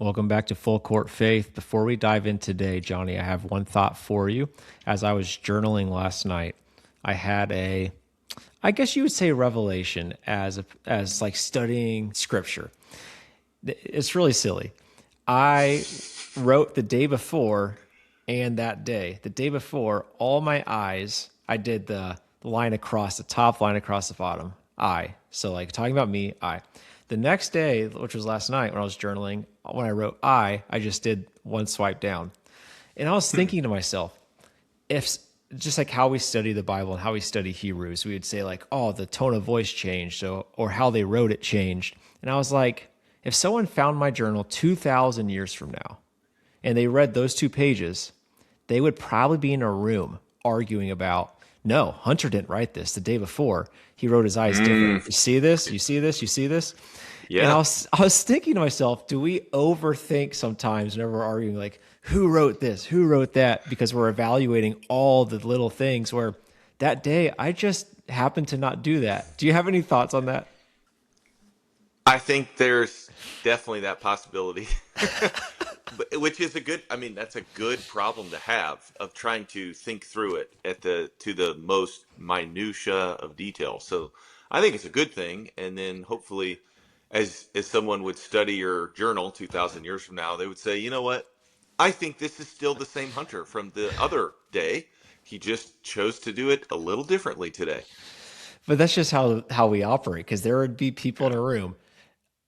Welcome back to Full Court Faith. Before we dive in today, Johnny, I have one thought for you. As I was journaling last night, I had I guess you would say revelation as like studying scripture. It's really silly. I wrote the day before and that day. The day before, all my eyes, I did the line across the top, line across the bottom, I. So like talking about me, I. The next day, which was last night when I was journaling, when I wrote I just did one swipe down. And I was thinking to myself, if just like how we study the Bible and how we study Hebrews, we would say like, oh, the tone of voice changed, or how they wrote it changed. And I was like, if someone found my journal 2,000 years from now and they read those 2 pages, they would probably be in a room arguing about, no, Hunter didn't write this the day before. He wrote his eyes different. You see this? You see this? You see this? And Yeah, I was thinking to myself, do we overthink sometimes whenever we're arguing, like, who wrote this? Who wrote that? Because we're evaluating all the little things where that day I just happened to not do that. Do you have any thoughts on that? I think there's definitely that possibility, which is I mean, that's a good problem to have of trying to think through it to the most minutia of detail. So I think it's a good thing. And then hopefully, as someone would study your journal 2,000 years from now, they would say, you know what? I think this is still the same Hunter from the other day. He just chose to do it a little differently today. But that's just how we operate, because there would be people in Yeah. a room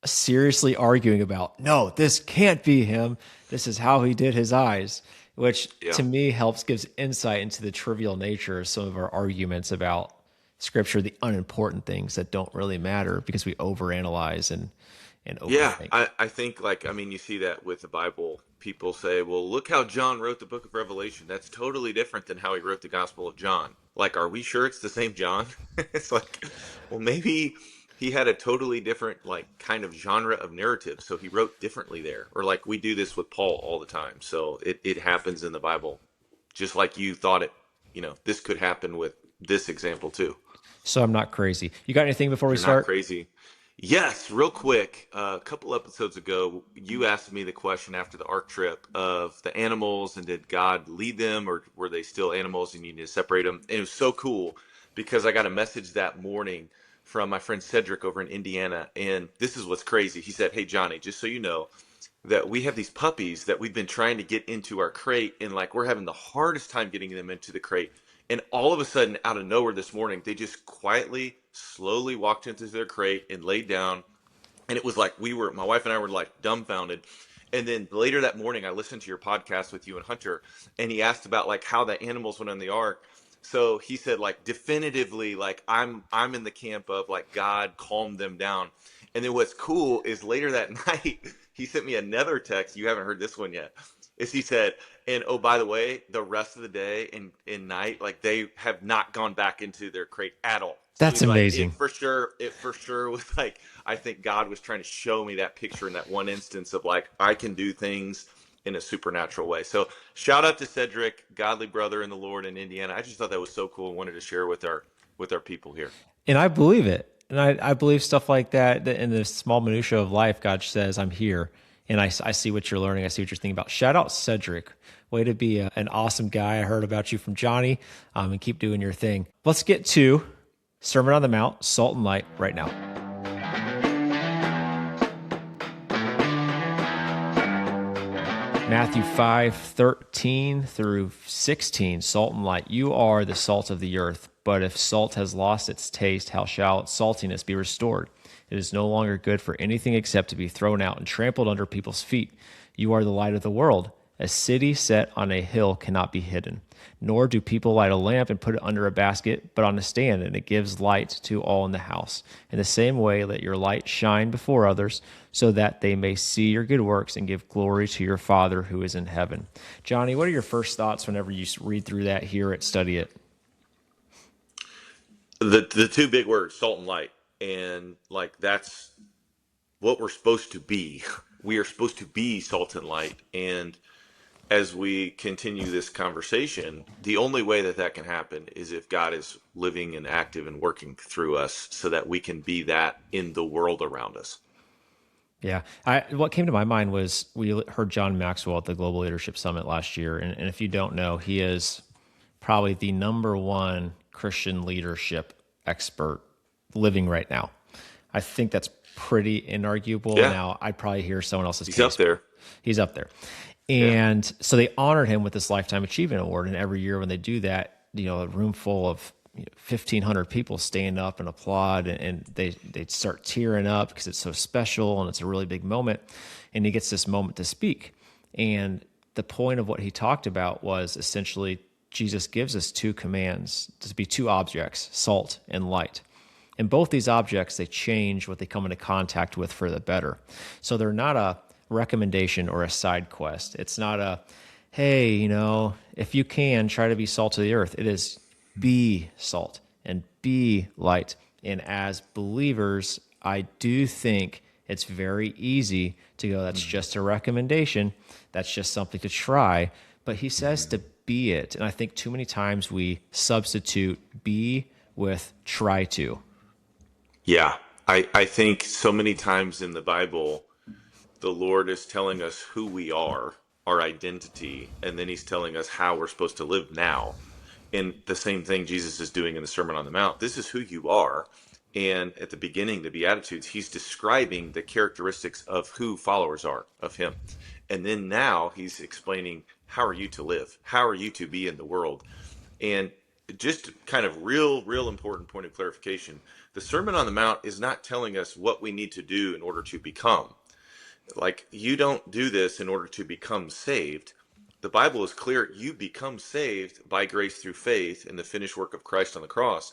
seriously arguing about, no, this can't be him. This is how he did his eyes, which Yeah. to me helps gives insight into the trivial nature of some of our arguments about scripture, the unimportant things that don't really matter because we overanalyze and Yeah, overthink. I think I mean you see that with the Bible. People say, "Well, look how John wrote the book of Revelation. That's totally different than how he wrote the Gospel of John." Like, are we sure it's the same John? It's like, well, maybe he had a totally different like kind of genre of narrative, so he wrote differently there. Or like we do this with Paul all the time. So it happens in the Bible, just like you thought this could happen with this example too. So I'm not crazy. You got anything before we You're not start? crazy. Yes, real quick. A couple episodes ago, you asked me the question after the Ark trip of the animals and did God lead them or were they still animals and you need to separate them? And it was so cool because I got a message that morning from my friend Cedric over in Indiana. And this is what's crazy. He said, "Hey, Johnny, just so you know, that we have these puppies that we've been trying to get into our crate and like we're having the hardest time getting them into the crate, and all of a sudden out of nowhere this morning they just quietly slowly walked into their crate and laid down, and it was like my wife and I were like dumbfounded. And then later that morning I listened to your podcast with you and Hunter, and he asked about like how the animals went on the ark. So he said like definitively like I'm in the camp of like God calmed them down. And then what's cool is later that night he sent me another text. You haven't heard this one yet. Is he said, and oh, by the way, the rest of the day and night, like they have not gone back into their crate at all. So That's he's like, amazing. it for sure was like, I think God was trying to show me that picture in that one instance of like, I can do things in a supernatural way. So shout out to Cedric, godly brother in the Lord in Indiana. I just thought that was so cool and wanted to share with our people here. And I believe it. And I believe stuff like that in the small minutia of life. God says, I'm here. And I see what you're learning. I see what you're thinking about. Shout out Cedric. Way to be an awesome guy. I heard about you from Johnny, and keep doing your thing. Let's get to Sermon on the Mount, Salt and Light right now. Matthew 5:13 through 16, salt and light. You are the salt of the earth, but if salt has lost its taste, how shall its saltiness be restored? It is no longer good for anything except to be thrown out and trampled under people's feet. You are the light of the world. A city set on a hill cannot be hidden. Nor do people light a lamp and put it under a basket, but on a stand, and it gives light to all in the house. In the same way, let your light shine before others, so that they may see your good works and give glory to your Father who is in heaven. Johnny, what are your first thoughts whenever you read through that here at Study It? The two big words, salt and light. And like that's what we're supposed to be. We are supposed to be salt and light. And as we continue this conversation, the only way that that can happen is if God is living and active and working through us so that we can be that in the world around us. Yeah. What came to my mind was we heard John Maxwell at the Global Leadership Summit last year. And if you don't know, he is probably the number one Christian leadership expert living right now. I think that's pretty inarguable. Yeah, Now, I'd probably hear someone else's he's up case, but there. he's up there. Yeah. And so they honored him with this Lifetime Achievement Award. And every year when they do that, a room full of 1,500 people stand up and applaud, and they start tearing up because it's so special and it's a really big moment. And he gets this moment to speak. And the point of what he talked about was essentially Jesus gives us two commands to be two objects, salt and light. And both these objects, they change what they come into contact with for the better. So they're not a recommendation or a side quest. It's not a, hey, if you can, try to be salt of the earth. It is be salt and be light. And as believers, I do think it's very easy to go, that's just a recommendation. That's just something to try. But he says to be it. And I think too many times we substitute be with try to. Yeah. I think so many times in the Bible, the Lord is telling us who we are, our identity, and then he's telling us how we're supposed to live now. And the same thing Jesus is doing in the Sermon on the Mount. This is who you are. And at the beginning, the Beatitudes, he's describing the characteristics of who followers are of him. And then now he's explaining, how are you to live? How are you to be in the world? And just kind of real important point of clarification. The Sermon on the Mount is not telling us what we need to do in order to become. Like, you don't do this in order to become saved. The Bible is clear. You become saved by grace through faith in the finished work of Christ on the cross.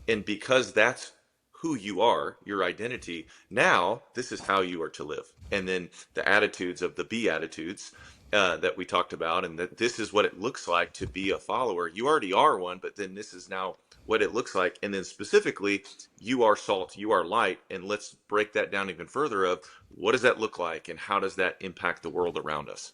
And because that's who you are, your identity, now this is how you are to live. And then the attitudes of the Beatitudes that we talked about, and that this is what it looks like to be a follower. You already are one, but then this is now what it looks like. And then specifically, you are salt, you are light. And let's break that down even further of what does that look like and how does that impact the world around us?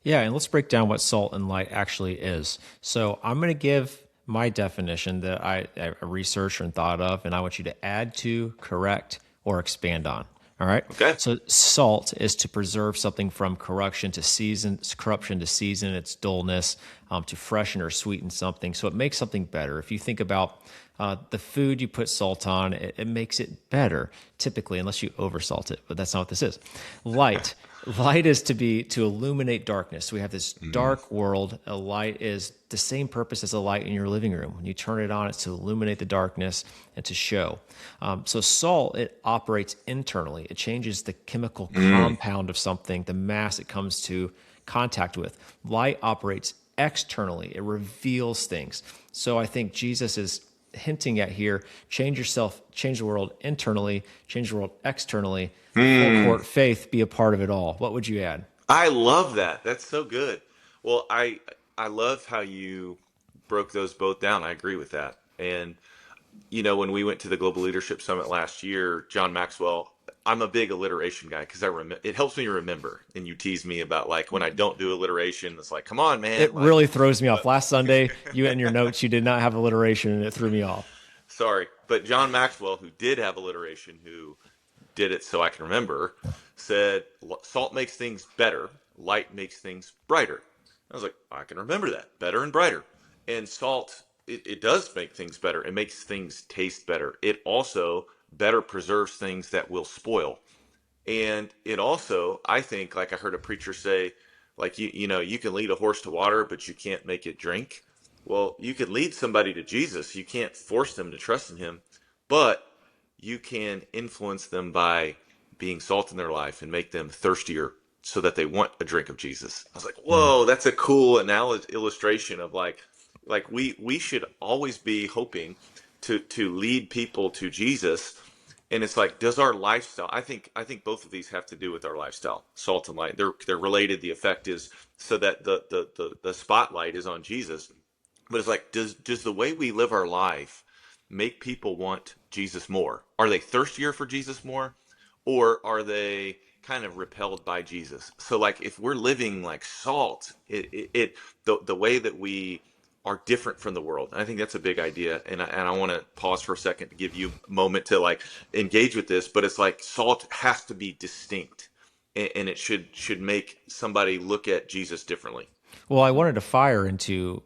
Yeah, and let's break down what salt and light actually is. So I'm going to give my definition that I researched and thought of, and I want you to add to, correct, or expand on. All right. Okay. So salt is to preserve something from corruption to season its dullness, to freshen or sweeten something. So it makes something better. If you think about the food you put salt on, it makes it better, typically, unless you oversalt it. But that's not what this is. Light. Light is to illuminate darkness. So we have this dark world. A light is the same purpose as a light in your living room. When you turn it on, it's to illuminate the darkness and to show. So salt, it operates internally. It changes the chemical compound of something, the mass it comes to contact with. Light operates externally. It reveals things. So I think Jesus is hinting at here, change yourself, change the world internally, change the world externally, full court faith, be a part of it all. What would you add? I love that. That's so good. Well, I love how you broke those both down. I agree with that. And when we went to the Global Leadership Summit last year, John Maxwell, I'm a big alliteration guy because it helps me remember. And you tease me about like when I don't do alliteration, it's like, come on, It man. Like, really throws me off. but Last Sunday, you in your notes, you did not have alliteration, and it threw me off. sorry, but John Maxwell, who did have alliteration, who did it so I can remember, said salt makes things better, light makes things brighter. I was like, I can remember that, better and brighter. And salt, it does make things better. It makes things taste better. It also better preserves things that will spoil. And it also, I think, like I heard a preacher say, like you can lead a horse to water, but you can't make it drink. Well, you can lead somebody to Jesus. You can't force them to trust in him, but you can influence them by being salt in their life and make them thirstier so that they want a drink of Jesus. I was like, Mm. whoa, that's a cool illustration of like we should always be hoping to lead people to Jesus. And it's like, does our lifestyle? I think both of these have to do with our lifestyle. Salt and light, they're related. The effect is so that the spotlight is on Jesus. But it's like, does the way we live our life make people want Jesus more? Are they thirstier for Jesus more, or are they kind of repelled by Jesus? So like, if we're living like salt, the way that we are different from the world. And I think that's a big idea. And I want to pause for a second to give you a moment to like engage with this. But it's like salt has to be distinct, and it should make somebody look at Jesus differently. Well, I wanted to fire into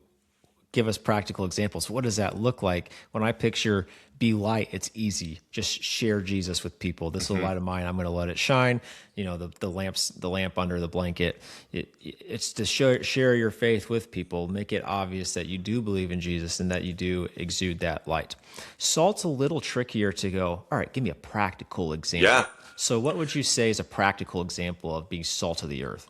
give us practical examples. What does that look like? When I picture be light, it's easy. Just share Jesus with people. This little light of mine, I'm going to let it shine. You know, the lamp under the blanket. It's to share your faith with people. Make it obvious that you do believe in Jesus and that you do exude that light. Salt's a little trickier to go, all right, give me a practical example. Yeah. So what would you say is a practical example of being salt of the earth?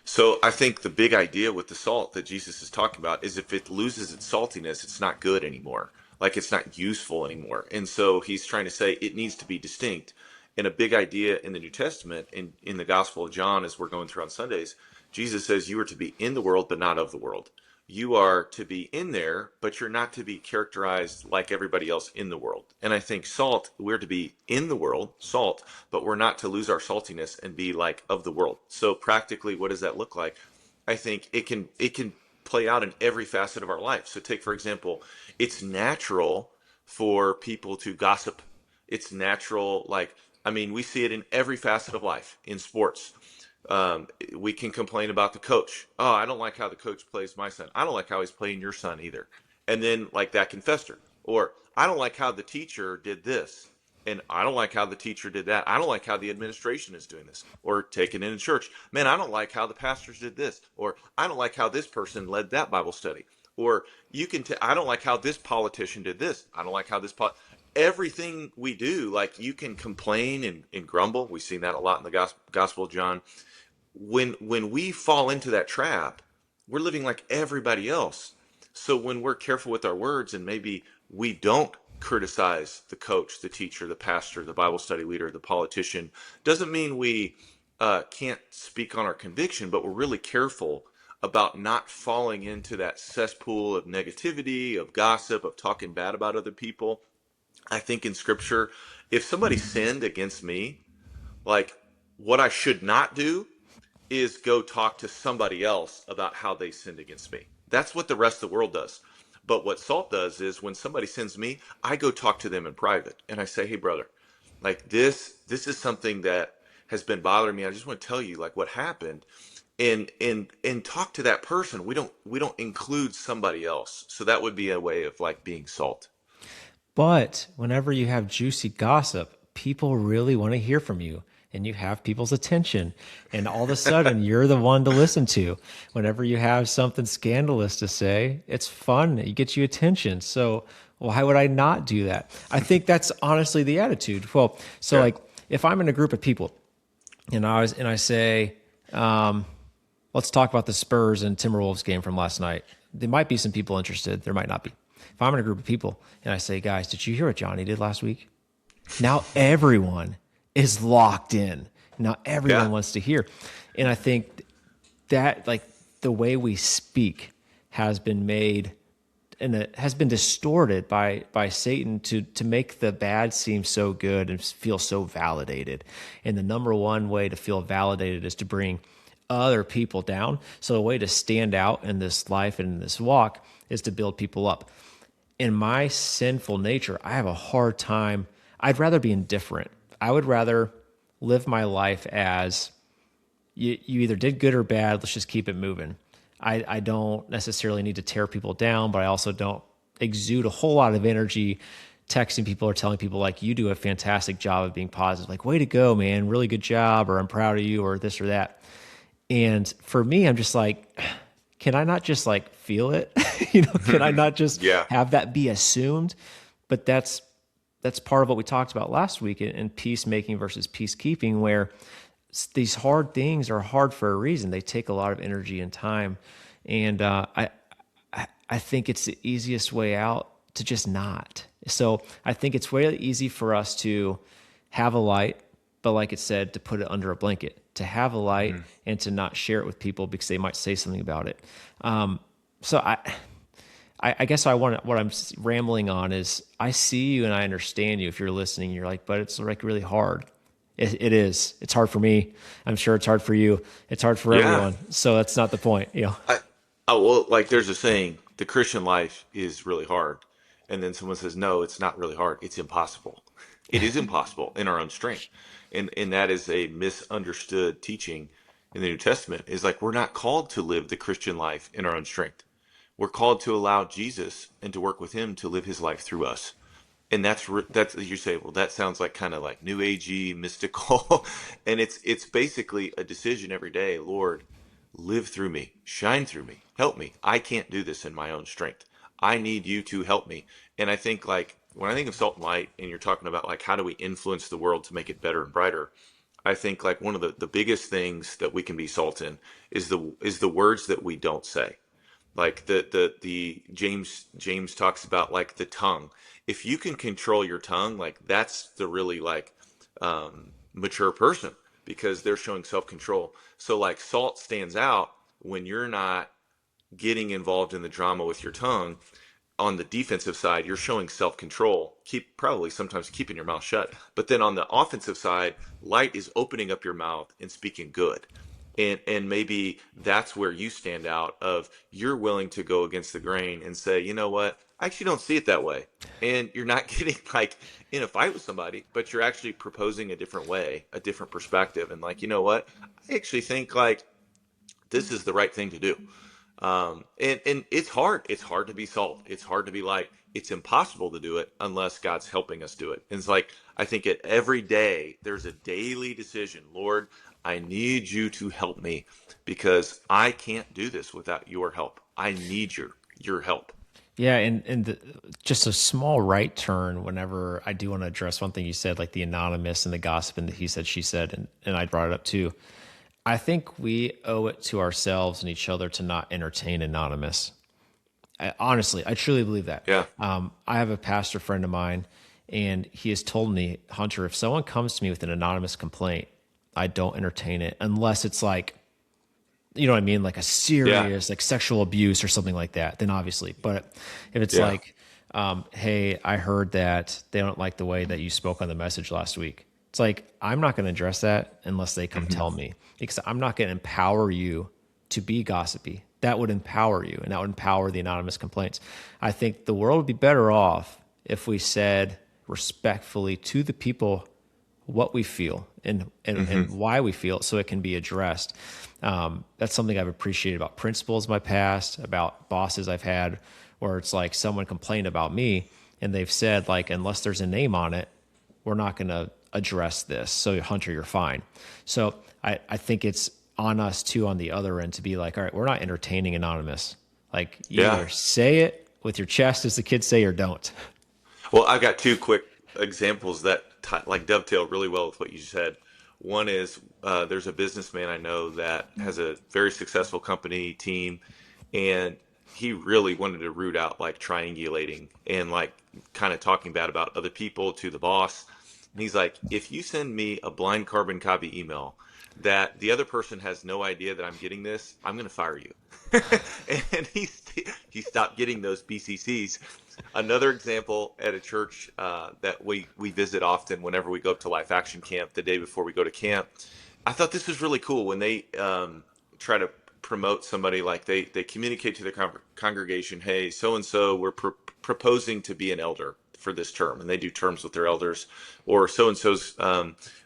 So I think the big idea with the salt that Jesus is talking about is if it loses its saltiness, it's not good anymore. Like it's not useful anymore. And so he's trying to say it needs to be distinct. And a big idea in the New Testament, in the Gospel of John, as we're going through on Sundays, Jesus says you are to be in the world, but not of the world. You are to be in there, but you're not to be characterized like everybody else in the world. And I think salt, we're to be in the world, salt, but we're not to lose our saltiness and be like of the world. So practically, what does that look like? I think it can play out in every facet of our life. So take, for example, it's natural for people to gossip. It's natural, like, I mean, we see it in every facet of life, in sports. We can complain about the coach. Oh, I don't like how the coach plays my son. I don't like how he's playing your son either. And then like that can fester. Or I don't like how the teacher did this. And I don't like how the teacher did that. I don't like how the administration is doing this. Or taken in church. Man, I don't like how the pastors did this. Or I don't like how this person led that Bible study. Or I don't like how this politician did this. I don't like how everything we do, like you can complain and grumble. We've seen that a lot in the Gospel of John. When we fall into that trap, we're living like everybody else. So when we're careful with our words and maybe we don't criticize the coach, the teacher, the pastor, the Bible study leader, the politician, doesn't mean we can't speak on our conviction, but we're really careful about not falling into that cesspool of negativity, of gossip, of talking bad about other people. I think in scripture, if somebody sinned against me, like what I should not do is go talk to somebody else about how they sinned against me. That's what the rest of the world does. But what salt does is when somebody sins me, I go talk to them in private and I say, "Hey brother, like this is something that has been bothering me. I just want to tell you like what happened." And talk to that person. We don't include somebody else. So that would be a way of like being salt. But whenever you have juicy gossip, people really want to hear from you and you have people's attention. And all of a sudden, you're the one to listen to. Whenever you have something scandalous to say, it's fun. It gets you attention. So why would I not do that? I think that's honestly the attitude. Well, so Yeah. like if I'm in a group of people and I say, let's talk about the Spurs and Timberwolves game from last night. There might be some people interested. There might not be. If I'm in a group of people and I say, guys, did you hear what Johnny did last week? Now everyone is locked in. Now everyone Yeah. wants to hear. And I think that like the way we speak has been made and it has been distorted by Satan to make the bad seem so good and feel so validated. And the number one way to feel validated is to bring other people down. So a way to stand out in this life and in this walk is to build people up. In my sinful nature, I have a hard time. I'd rather be indifferent. I would rather live my life as you either did good or bad. Let's just keep it moving. I don't necessarily need to tear people down, but I also don't exude a whole lot of energy texting people or telling people like you do a fantastic job of being positive, like way to go, man, really good job, or I'm proud of you, or this or that. And for me, I'm just like, can I not just like feel it? Can I not just Yeah. have that be assumed? But that's part of what we talked about last week in peacemaking versus peacekeeping, where these hard things are hard for a reason. They take a lot of energy and time. And I think it's the easiest way out to just not. So I think it's really easy for us to have a light, but like it said, to put it under a blanket, to have a light and to not share it with people because they might say something about it. So I guess what I'm rambling on is I see you and I understand you if you're listening. You're like, but it's like really hard. It is. It's hard for me. I'm sure it's hard for you. It's hard for Yeah. everyone. So that's not the point. Oh, well, like there's a saying, the Christian life is really hard. And then someone says, no, it's not really hard. It's impossible. It is impossible in our own strength. And that is a misunderstood teaching in the New Testament, is like we're not called to live the Christian life in our own strength. We're called to allow Jesus and to work with him to live his life through us. And that's you say, well, that sounds like kind of like new agey, mystical, and it's basically a decision every day. Lord, live through me, shine through me, help me. I can't do this in my own strength. I need you to help me. And I think like when I think of salt and light, and you're talking about like how do we influence the world to make it better and brighter, I think like one of the biggest things that we can be salt in is the words that we don't say. Like the James talks about like the tongue. If you can control your tongue, like that's the really like mature person, because they're showing self-control. So like salt stands out when you're not getting involved in the drama with your tongue. On the defensive side, you're showing self-control, keep probably sometimes keeping your mouth shut. But then on the offensive side, light is opening up your mouth and speaking good. And maybe that's where you stand out, of you're willing to go against the grain and say, you know what, I actually don't see it that way. And you're not getting like in a fight with somebody, but you're actually proposing a different way, a different perspective. And like, you know what, I actually think like this is the right thing to do. And it's hard. It's hard to be salt. It's hard to be light. It's impossible to do it unless God's helping us do it. And it's like, I think at every day, there's a daily decision. Lord, I need you to help me because I can't do this without your help. I need your help. Yeah, just a small right turn whenever I do want to address one thing you said, like the anonymous and the gossip and the he said, she said, and I brought it up too. I think we owe it to ourselves and each other to not entertain anonymous. Honestly, I truly believe that. Yeah. I have a pastor friend of mine, and he has told me, Hunter, if someone comes to me with an anonymous complaint, I don't entertain it unless it's like, you know what I mean, like a Yeah. serious like sexual abuse or something like that. Then obviously, but if it's Yeah. like, hey, I heard that they don't like the way that you spoke on the message last week. It's like I'm not going to address that unless they come Hmm. tell me, because I'm not going to empower you to be gossipy. That would empower you, and that would empower the anonymous complaints. I think the world would be better off if we said respectfully to the people what we feel and Hmm. why we feel it, so it can be addressed. That's something I've appreciated about principals in my past, about bosses I've had, where it's like someone complained about me and they've said like, unless there's a name on it, we're not going to address this. So Hunter, you're fine. So I think it's on us too, on the other end, to be like, all right, we're not entertaining anonymous. Like you Yeah. either say it with your chest, as the kids say, or don't. Well, I've got two quick examples that like dovetail really well with what you said. One is there's a businessman I know that has a very successful company team, and he really wanted to root out like triangulating and like kind of talking bad about other people to the boss. And he's like, if you send me a blind carbon copy email that the other person has no idea that I'm getting this, I'm going to fire you. And he stopped getting those BCCs. Another example at a church that we visit often whenever we go up to Life Action Camp the day before we go to camp. I thought this was really cool when they try to promote somebody, like they communicate to the congregation, hey, so and so, we're proposing to be an elder for this term, and they do terms with their elders, or so and so's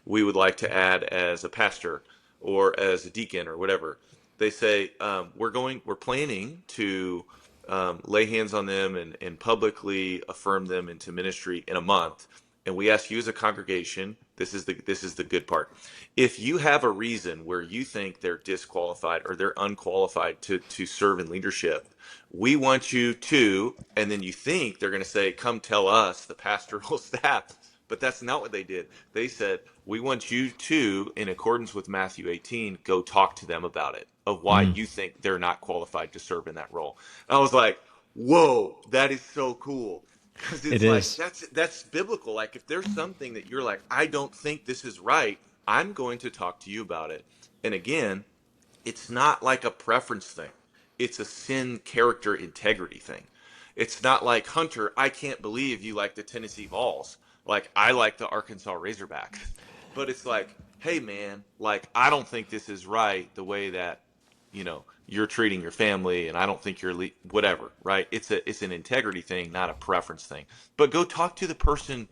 we would like to add as a pastor or as a deacon or whatever. They say we're planning to lay hands on them and publicly affirm them into ministry in a month. And we ask you as a congregation, this is the good part. If you have a reason where you think they're disqualified or they're unqualified to serve in leadership, we want you to, and then you think they're going to say, come tell us, the pastoral staff. But that's not what they did. They said, we want you to, in accordance with Matthew 18, go talk to them about it, of why Mm, you think they're not qualified to serve in that role. And I was like, whoa, that is so cool. Because it it's like, is. that's biblical. Like, if there's something that you're like, I don't think this is right, I'm going to talk to you about it. And again, it's not like a preference thing. It's a sin character integrity thing. It's not like, Hunter, I can't believe you like the Tennessee Vols. Like, I like the Arkansas Razorbacks. But it's like, hey man, like, I don't think this is right the way that you're treating your family, and I don't think you're whatever, right? It's an integrity thing, not a preference thing. But go talk to the person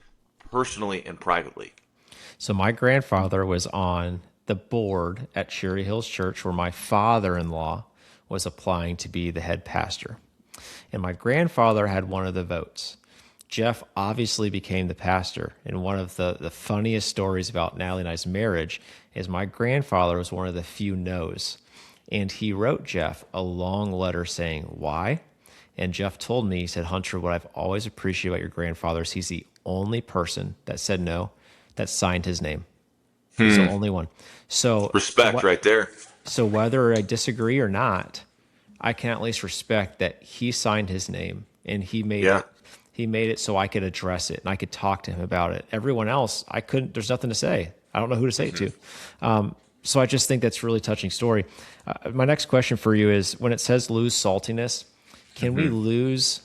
personally and privately. So my grandfather was on the board at Cherry Hills Church where my father-in-law was applying to be the head pastor. And my grandfather had one of the votes. Jeff obviously became the pastor. And one of the funniest stories about Natalie and I's marriage is my grandfather was one of the few no's. And he wrote Jeff a long letter saying, why? And Jeff told me, he said, Hunter, what I've always appreciated about your grandfather is he's the only person that said no that signed his name. He's the only one. So Respect what? right there. So whether I disagree or not, I can at least respect that he signed his name and he made Yeah. it. He made it so I could address it and I could talk to him about it. Everyone else, I couldn't. There's nothing to say. I don't know who to say it to. So I just think that's a really touching story. My next question for you is: when it says lose saltiness, can we lose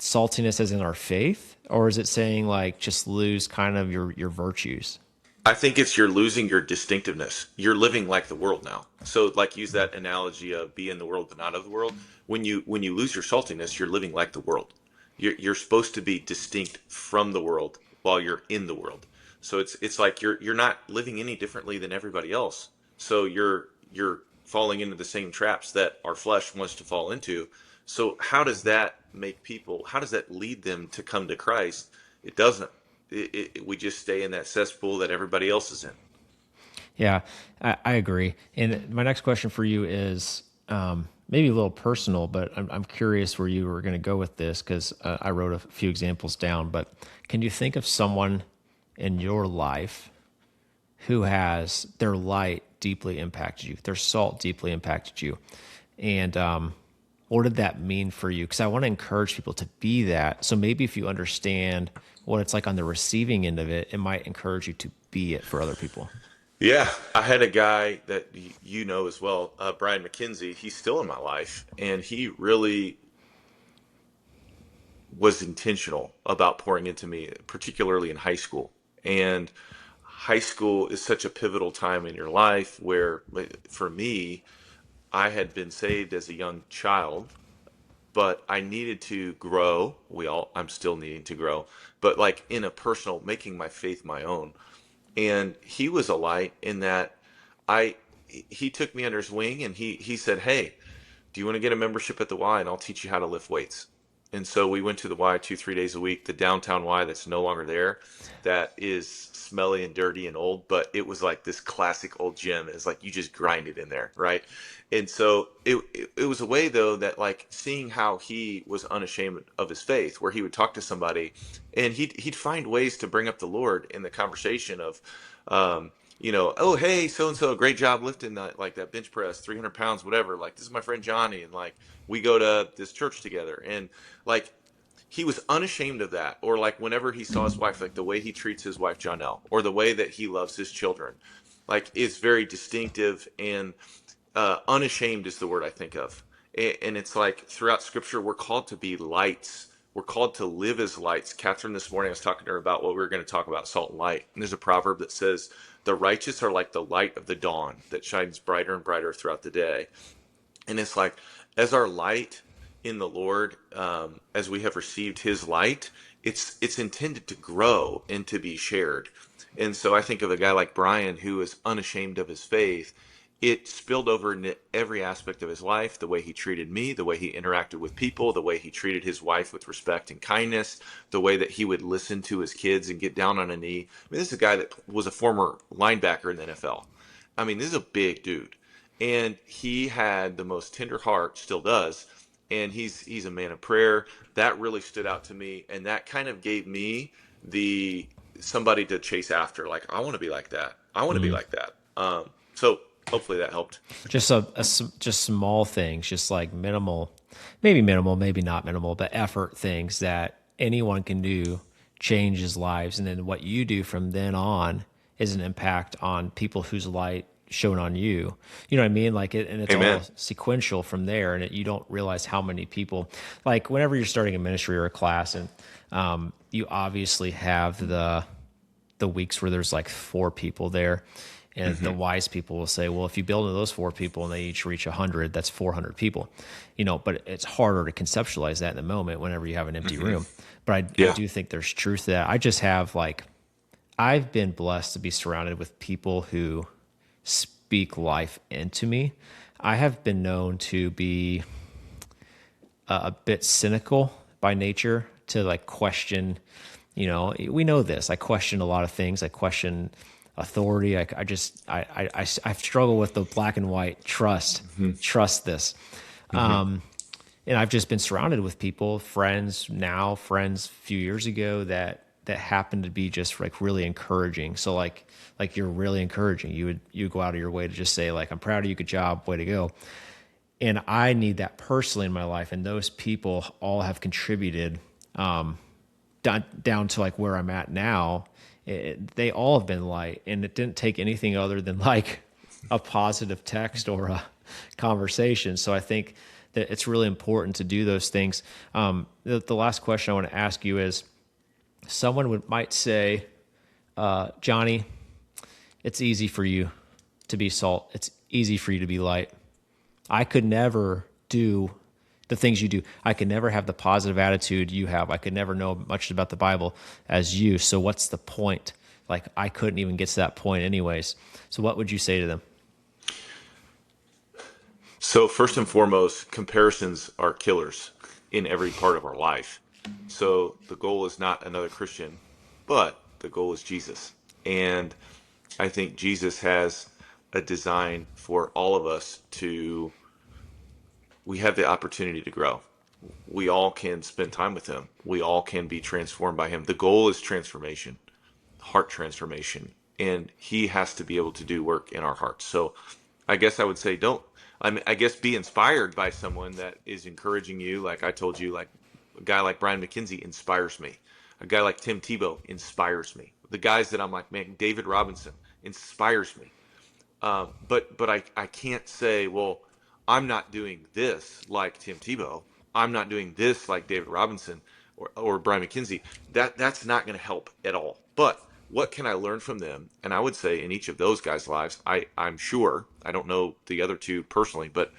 saltiness as in our faith, or is it saying like just lose kind of your virtues? I think it's you're losing your distinctiveness. You're living like the world now. So like use that analogy of be in the world but not of the world. When you lose your saltiness, you're living like the world. You're supposed to be distinct from the world while you're in the world. So it's like you're not living any differently than everybody else. So you're falling into the same traps that our flesh wants to fall into. So how does that lead them to come to Christ? It doesn't. We just stay in that cesspool that everybody else is in. Yeah, I agree. And my next question for you is maybe a little personal, but I'm curious where you were going to go with this because I wrote a few examples down. But can you think of someone in your life who has their light deeply impacted you, their salt deeply impacted you? And what did that mean for you? Because I want to encourage people to be that. So maybe if you understand what it's like on the receiving end of it, it might encourage you to be it for other people. Yeah, I had a guy that you know as well, Brian McKenzie. He's still in my life, and he really was intentional about pouring into me, particularly in high school. And high school is such a pivotal time in your life where, for me, I had been saved as a young child, but I needed to grow. I'm still needing to grow, but like in a personal, making my faith my own. And he was a light in that I he took me under his wing and he said, "Hey, do you want to get a membership at the Y and I'll teach you how to lift weights?" And so we went to the Y 2, 3 days a week, the downtown Y that's no longer there, that is smelly and dirty and old, but it was like this classic old gym. It's like you just grind it in there, right? And so it was a way though that like seeing how he was unashamed of his faith, where he would talk to somebody and he'd find ways to bring up the Lord in the conversation of oh, hey, so and so, great job lifting that bench press, 300 pounds, whatever. Like, this is my friend Johnny, and like, we go to this church together. And like, he was unashamed of that. Or like, whenever he saw his wife, like the way he treats his wife, Jonelle, or the way that he loves his children, like, is very distinctive and unashamed is the word I think of. And it's like throughout scripture, we're called to be lights. We're called to live as lights. Catherine this morning, I was talking to her about what we were going to talk about, salt and light. And there's a proverb that says, the righteous are like the light of the dawn that shines brighter and brighter throughout the day. And it's like, as our light in the Lord, as we have received his light, it's intended to grow and to be shared. And so I think of a guy like Brian who is unashamed of his faith. It spilled over into every aspect of his life, the way he treated me, the way he interacted with people, the way he treated his wife with respect and kindness, the way that he would listen to his kids and get down on a knee. I mean, this is a guy that was a former linebacker in the NFL. I mean, this is a big dude. And he had the most tender heart, still does. And he's a man of prayer. That really stood out to me. And that kind of gave me the somebody to chase after. Like, I want to be like that. I want to be like that. So hopefully that helped. Just just small things, just like minimal, maybe not minimal, but effort things that anyone can do changes lives. And then what you do from then on is an impact on people whose light shown on you. You know what I mean? Like it, and it's Amen. all sequential from there. And you don't realize how many people, like whenever you're starting a ministry or a class, and you obviously have the weeks where there's like 4 people there. And the wise people will say, well, if you build into those 4 people and they each reach 100, that's 400 people, but it's harder to conceptualize that in the moment whenever you have an empty room. But I Yeah. do think there's truth to that. I just have I've been blessed to be surrounded with people who speak life into me. I have been known to be a bit cynical by nature, to question, we know this. I question a lot of things. I question authority. I struggle with the black and white trust this. And I've just been surrounded with people, friends a few years ago that happen to be just really encouraging. So like you're really encouraging. You go out of your way to just say I'm proud of you, good job, way to go. And I need that personally in my life. And those people all have contributed down to where I'm at now. They all have been light, and it didn't take anything other than a positive text or a conversation. So I think that it's really important to do those things. The last question I want to ask you is, someone might say, Johnny, it's easy for you to be salt. It's easy for you to be light. I could never do the things you do. I could never have the positive attitude you have. I could never know much about the Bible as you. So what's the point? I couldn't even get to that point anyways. So what would you say to them? So first and foremost, comparisons are killers in every part of our life. So the goal is not another Christian, but the goal is Jesus. And I think Jesus has a design for all of us we have the opportunity to grow. We all can spend time with him. We all can be transformed by him. The goal is transformation, heart transformation, and he has to be able to do work in our hearts. So I guess I would say I guess be inspired by someone that is encouraging you. Like I told you, a guy like Brian McKenzie inspires me. A guy like Tim Tebow inspires me. The guys that I'm like, man, David Robinson inspires me. But I can't say, well, I'm not doing this like Tim Tebow. I'm not doing this like David Robinson or Brian McKenzie. That's not going to help at all. But what can I learn from them? And I would say in each of those guys' lives, I'm sure, I don't know the other 2 personally, but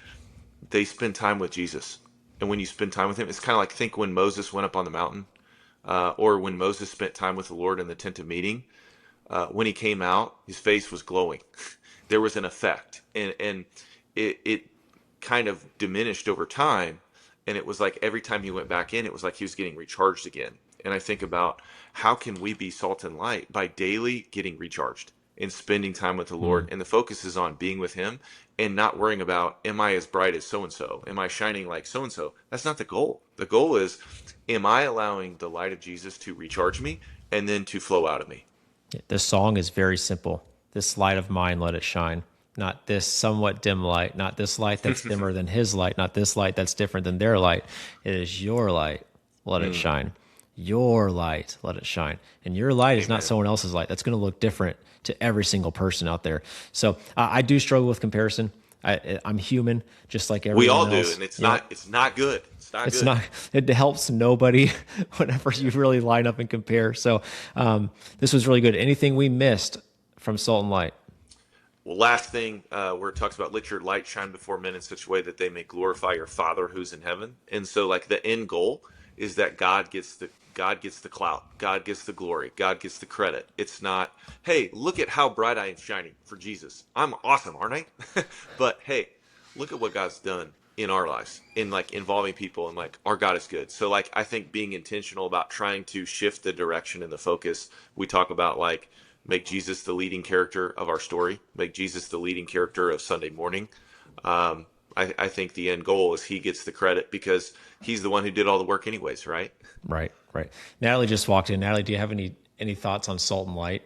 they spend time with Jesus. And when you spend time with him, it's kind of think when Moses went up on the mountain, or when Moses spent time with the Lord in the tent of meeting. When he came out, his face was glowing. There was an effect, and it kind of diminished over time. And it was every time he went back in, it was he was getting recharged again. And I think about, how can we be salt and light? By daily getting recharged and spending time with the Lord. And the focus is on being with him and not worrying about, am I as bright as so-and-so? Am I shining like so-and-so? That's not the goal. The goal is, am I allowing the light of Jesus to recharge me and then to flow out of me? This song is very simple. This light of mine, let it shine. Not this somewhat dim light, not this light that's dimmer than his light, not this light that's different than their light. It is your light, let it shine. Your light, let it shine. And your light is not someone else's light. That's going to look different to every single person out there. So I do struggle with comparison. I'm human, just like everyone else. We all do, and it's not good. It's not good. It's not. It helps nobody whenever you really line up and compare. So this was really good. Anything we missed from Salt and Light? Well, last thing, where it talks about, let your light shine before men in such a way that they may glorify your Father who's in heaven. And so the end goal is that God gets the clout, God gets the glory, God gets the credit. It's not, hey, look at how bright I am shining for Jesus. I'm awesome, aren't I? But hey, look at what God's done in our lives, in involving people, and our God is good. So I think being intentional about trying to shift the direction and the focus. We talk about make Jesus the leading character of our story, make Jesus the leading character of Sunday morning. I think the end goal is he gets the credit because he's the one who did all the work anyways, right? Right. Natalie just walked in. Natalie, do you have any thoughts on Salt and Light?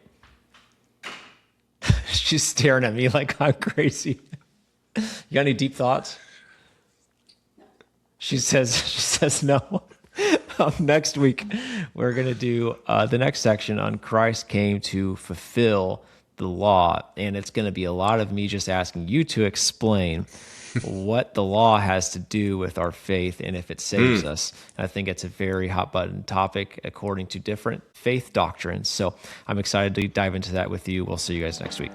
She's staring at me like I'm crazy. You got any deep thoughts? She says no. Next week, we're going to do the next section on Christ came to fulfill the law. And it's going to be a lot of me just asking you to explain what the law has to do with our faith and if it saves us. I think it's a very hot button topic according to different faith doctrines. So I'm excited to dive into that with you. We'll see you guys next week.